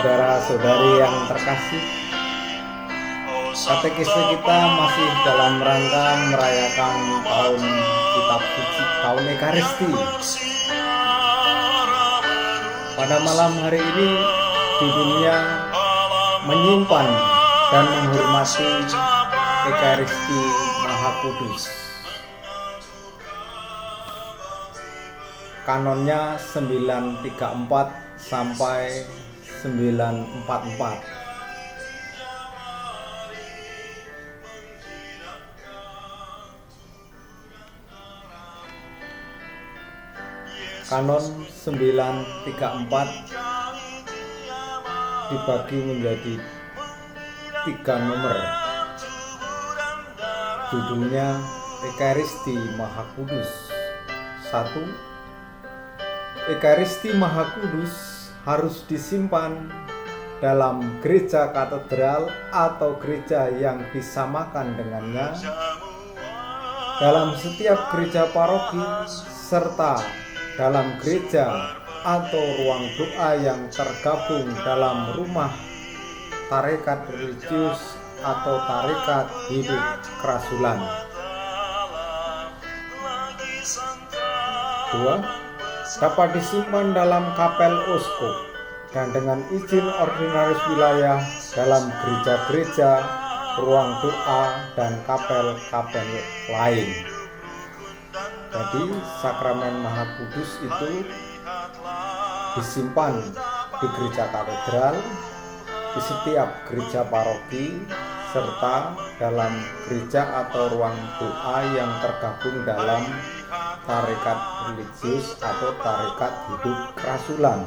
Saudara-saudari yang terkasih, katekisme kita masih dalam rangka merayakan tahun Kitab Suci, tahun Ekaristi. Pada malam hari ini judulnya menyimpan dan menghormati Ekaristi Maha Kudus. Kanonnya 934 sampai 944. Kanon 934 dibagi menjadi 3 nomor. Judulnya Ekaristi Maha Kudus. 1. Ekaristi Maha Kudus harus disimpan dalam gereja katedral atau gereja yang disamakan dengannya, dalam setiap gereja paroki, serta dalam gereja atau ruang doa yang tergabung dalam rumah tarekat religius atau tarekat hidup kerasulan. 2. Dapat disimpan dalam kapel uskup dan dengan izin ordinaris wilayah dalam gereja-gereja, ruang doa, dan kapel-kapel lain. Jadi sakramen Maha Kudus itu disimpan di gereja katedral, di setiap gereja paroki, serta dalam gereja atau ruang doa yang tergabung dalam tarekat religius atau tarekat hidup kerasulan.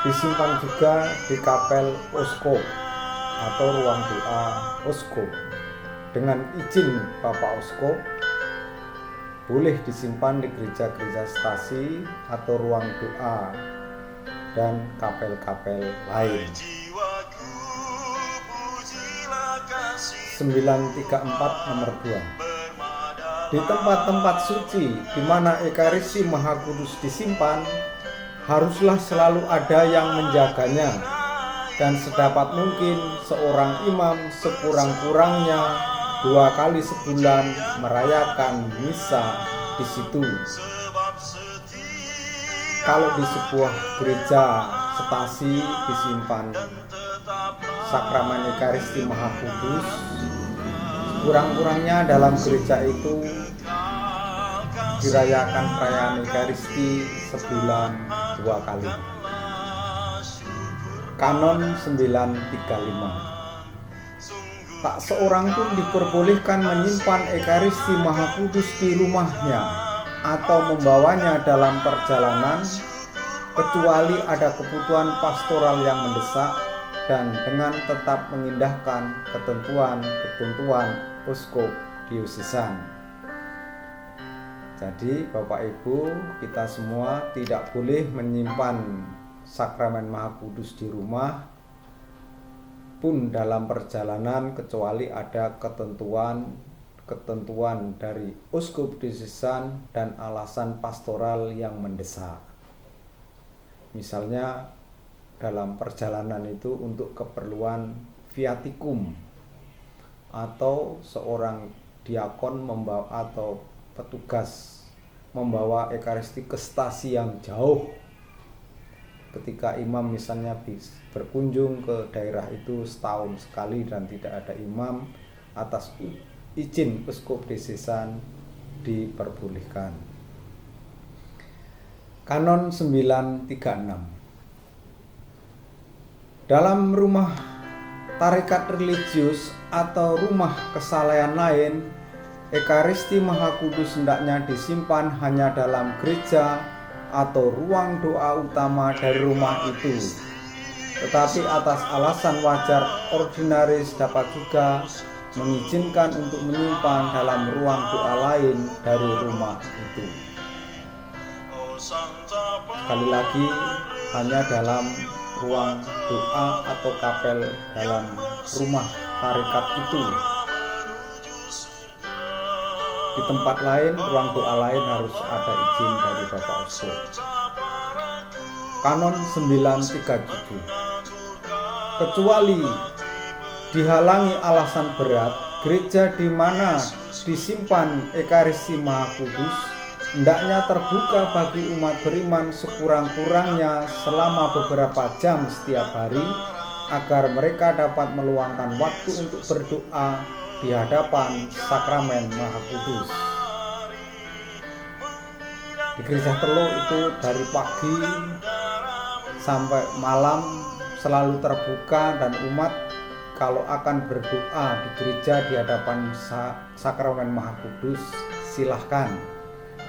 Disimpan juga di kapel uskup atau ruang doa uskup. Dengan izin Bapak Uskup, boleh disimpan di gereja-gereja stasi atau ruang doa dan kapel-kapel lain. 934 nomor 2. Di tempat-tempat suci di mana Ekaristi Maha Kudus disimpan, haruslah selalu ada yang menjaganya, dan sedapat mungkin seorang imam sekurang-kurangnya 2 kali sebulan merayakan misa di situ. Kalau di sebuah gereja stasi disimpan sakramen Ekaristi Maha Kudus, kurang-kurangnya dalam gereja itu dirayakan perayaan Ekaristi sebulan 2 kali. Kanon 935. Tak seorang pun diperbolehkan menyimpan Ekaristi Maha Kudus di rumahnya atau membawanya dalam perjalanan, kecuali ada kebutuhan pastoral yang mendesak dan dengan tetap mengindahkan ketentuan uskup diosesan. Jadi Bapak Ibu, kita semua tidak boleh menyimpan sakramen Maha Kudus di rumah pun dalam perjalanan, kecuali ada ketentuan dari uskup diosesan dan alasan pastoral yang mendesak. Misalnya dalam perjalanan itu untuk keperluan viatikum, atau seorang diakon membawa atau petugas membawa Ekaristi ke stasi yang jauh. Ketika imam misalnya berkunjung ke daerah itu setahun sekali dan tidak ada imam, atas izin uskup diosesan diperbolehkan. Kanon 936. Dalam rumah tarekat religius atau rumah kesalehan lain, Ekaristi Maha Kudus hendaknya disimpan hanya dalam gereja atau ruang doa utama dari rumah itu. Tetapi atas alasan wajar ordinaris dapat juga mengizinkan untuk menyimpan dalam ruang doa lain dari rumah itu. Sekali lagi, hanya dalam ruang doa atau kapel dalam rumah tarekat itu. Di tempat lain, ruang doa lain harus ada izin dari Bapak Uskup. Kanon 937. Kecuali dihalangi alasan berat, gereja di mana disimpan Ekaristi Maha Kudus hendaknya terbuka bagi umat beriman sekurang-kurangnya selama beberapa jam setiap hari, agar mereka dapat meluangkan waktu untuk berdoa di hadapan sakramen Maha Kudus. Di gereja Teluk itu dari pagi sampai malam selalu terbuka, dan umat kalau akan berdoa di gereja di hadapan sakramen Maha Kudus silahkan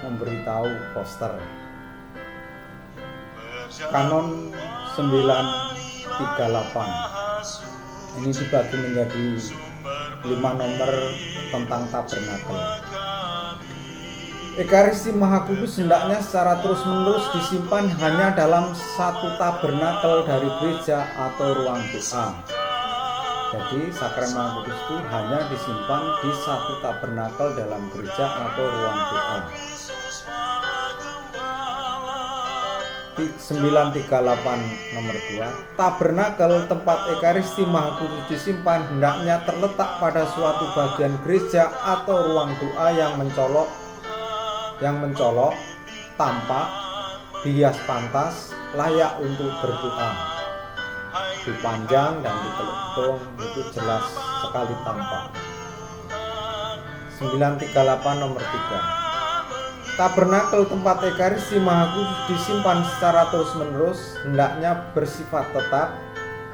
memberitahu poster. Kanon 938 ini dibagi menjadi 5 nomor tentang tabernakel. Ekaristi Maha Kudus hendaknya secara terus-menerus disimpan hanya dalam satu tabernakel dari gereja atau ruang doa. Jadi sakramen Maha Kudus itu hanya disimpan di satu tabernakel dalam gereja atau ruang doa. 938 nomor 2. Tabernakel tempat Ekaristi Maha Kudus disimpan hendaknya terletak pada suatu bagian gereja atau ruang doa yang mencolok, tampak, dihias pantas, layak untuk berdoa. Dipanjang dan diteluk itu jelas sekali tampak. 938 nomor 3. Tabernakel tempat Ekaristi Maha Kudus disimpan secara terus-menerus hendaknya bersifat tetap,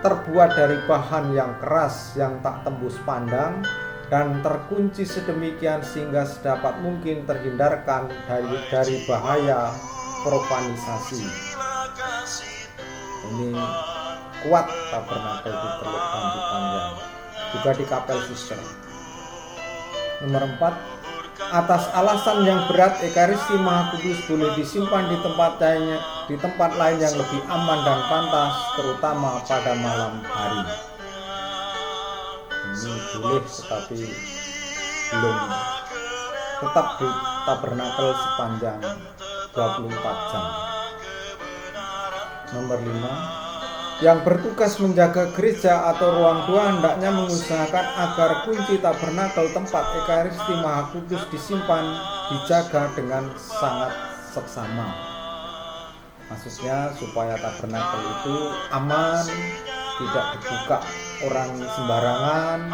terbuat dari bahan yang keras yang tak tembus pandang, dan terkunci sedemikian sehingga sedapat mungkin terhindarkan dari bahaya profanisasi. Ini kuat tabernakel di Teluk Bambu Panjang, juga di Kapel Suster. Nomor 4. Atas alasan yang berat, Ekaristi Maha Kudus boleh disimpan di tempat lain yang lebih aman dan pantas, terutama pada malam hari. Ini boleh, tetapi belum tetap di tabernakel sepanjang 24 jam. Nomor 5. Yang bertugas menjaga gereja atau ruang doa hendaknya mengusahakan agar kunci tabernakel tempat Ekaristi Maha Kudus disimpan dijaga dengan sangat seksama. Maksudnya supaya tabernakel itu aman, tidak dibuka orang sembarangan,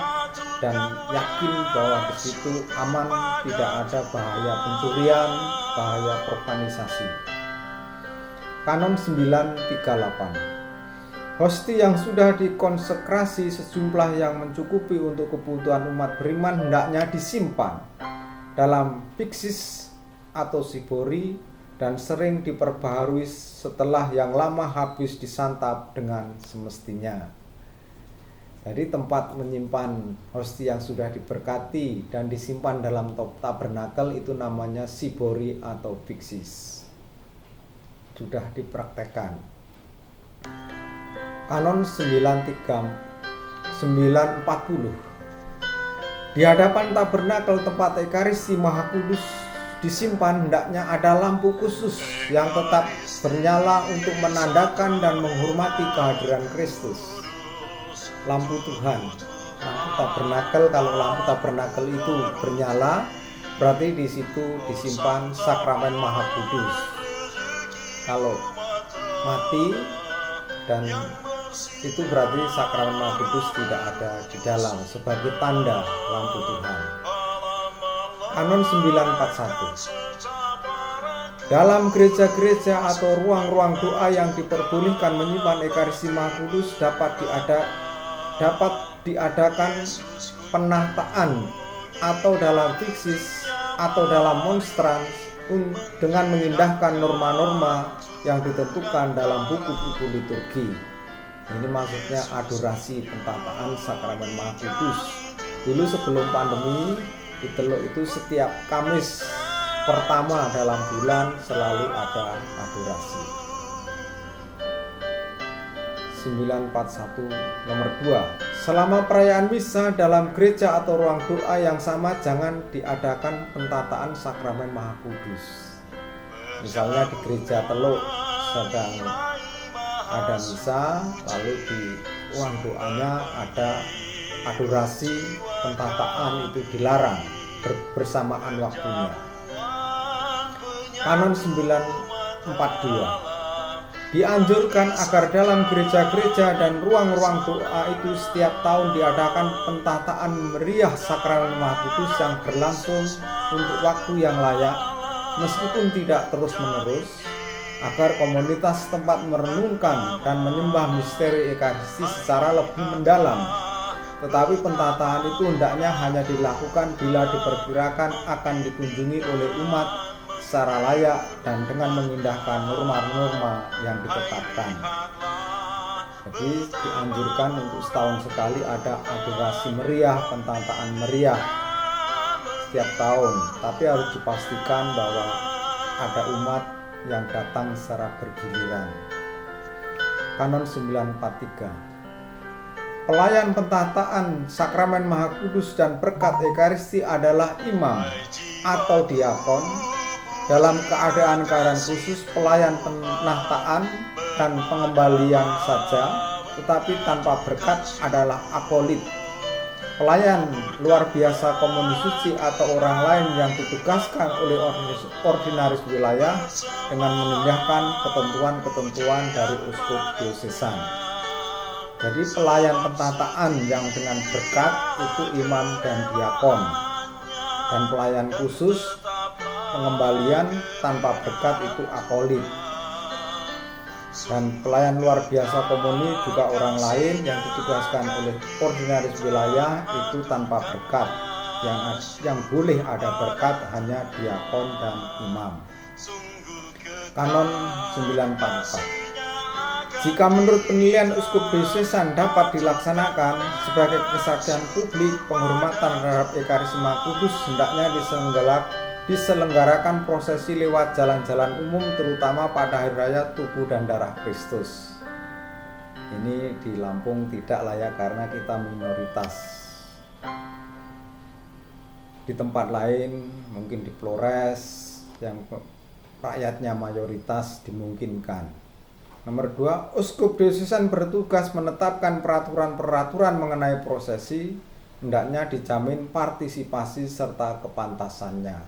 dan yakin bahwa di situ aman, tidak ada bahaya pencurian, bahaya profanisasi. Kanon 938. Hosti yang sudah dikonsekrasi sejumlah yang mencukupi untuk kebutuhan umat beriman hendaknya disimpan dalam fiksis atau sibori dan sering diperbaharui setelah yang lama habis disantap dengan semestinya. Jadi tempat menyimpan hosti yang sudah diberkati dan disimpan dalam tabernakel itu namanya sibori atau fiksis. Sudah dipraktekkan. Kanon 940. Di hadapan tabernakel tempat Ekaristi Maha Kudus disimpan hendaknya ada lampu khusus yang tetap bernyala untuk menandakan dan menghormati kehadiran Kristus. Lampu Tuhan, lampu tabernakel. Kalau lampu tabernakel itu bernyala, berarti di situ disimpan sakramen Maha Kudus. Kalau mati dan itu berarti sakramen Maha Kudus tidak ada di dalam, sebagai tanda lampu Tuhan. Kanon 941. Dalam gereja-gereja atau ruang-ruang doa yang diperbolehkan menyimpan Ekaristi Maha Kudus dapat diadakan penataan atau dalam fiksis atau dalam monstrans dengan mengindahkan norma-norma yang ditentukan dalam buku-buku liturgi. Ini maksudnya adorasi pentataan sakramen Maha Kudus. Dulu sebelum pandemi, di Teluk itu setiap Kamis pertama dalam bulan selalu ada adorasi. 941 nomor 2. Selama perayaan misa dalam gereja atau ruang doa yang sama jangan diadakan pentataan sakramen Maha Kudus. Misalnya di gereja Teluk sedang ada misa, lalu di ruang doanya ada adorasi, pentataan itu dilarang bersamaan waktunya. Kanon 942 dianjurkan agar dalam gereja-gereja dan ruang-ruang doa itu setiap tahun diadakan pentataan meriah sakramen Maha Kudus yang berlangsung untuk waktu yang layak, meskipun tidak terus-menerus, agar komunitas tempat merenungkan dan menyembah misteri Ekaristi secara lebih mendalam. Tetapi pentataan itu hendaknya hanya dilakukan bila diperkirakan akan dikunjungi oleh umat secara layak dan dengan mengindahkan norma-norma yang ditetapkan. Jadi dianjurkan untuk setahun sekali ada adorasi meriah, pentataan meriah setiap tahun, tapi harus dipastikan bahwa ada umat yang datang secara bergiliran. Kanon 943 pelayan pentataan sakramen Maha Kudus dan berkat Ekaristi adalah imam atau diakon. Dalam keadaan khusus pelayan penataan dan pengembalian saja, tetapi tanpa berkat adalah akolit. Pelayan luar biasa komuni suci atau orang lain yang ditugaskan oleh ordinaris wilayah dengan menegakkan ketentuan-ketentuan dari uskup diosesan. Jadi pelayan pentataan yang dengan berkat itu imam dan diakon, dan pelayan khusus pengembalian tanpa berkat itu akolit, dan pelayan luar biasa komuni juga orang lain yang ditugaskan oleh ordinaris wilayah itu tanpa berkat. Yang boleh ada berkat hanya diakon dan imam. Kanon 944 jika menurut penilaian uskup diosesan dapat dilaksanakan sebagai kesaksian publik, penghormatan terhadap Ekaristi Maha Kudus hendaknya diselenggarakan prosesi lewat jalan-jalan umum, terutama pada hari raya tubuh dan darah Kristus. Ini di Lampung tidak layak karena kita minoritas. Di tempat lain, mungkin di Flores yang rakyatnya mayoritas dimungkinkan. Nomor 2, uskup diosesan bertugas menetapkan peraturan-peraturan mengenai prosesi, hendaknya dijamin partisipasi serta kepantasannya.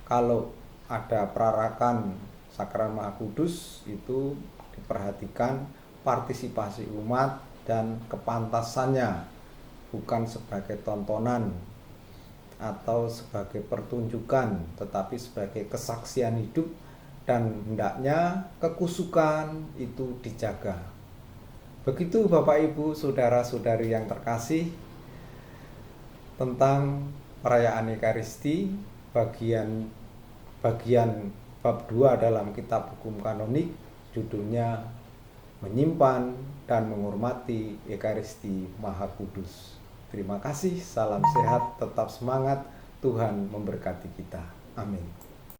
Kalau ada perarakan sakramen Maha Kudus itu diperhatikan partisipasi umat dan kepantasannya, bukan sebagai tontonan atau sebagai pertunjukan, tetapi sebagai kesaksian hidup, dan hendaknya kekusukan itu dijaga. Begitu Bapak Ibu, saudara-saudari yang terkasih, tentang perayaan Ekaristi bagian bab 2 dalam kitab hukum kanonik, judulnya menyimpan dan menghormati Ekaristi Maha Kudus. Terima kasih, salam sehat, tetap semangat, Tuhan memberkati kita. Amin.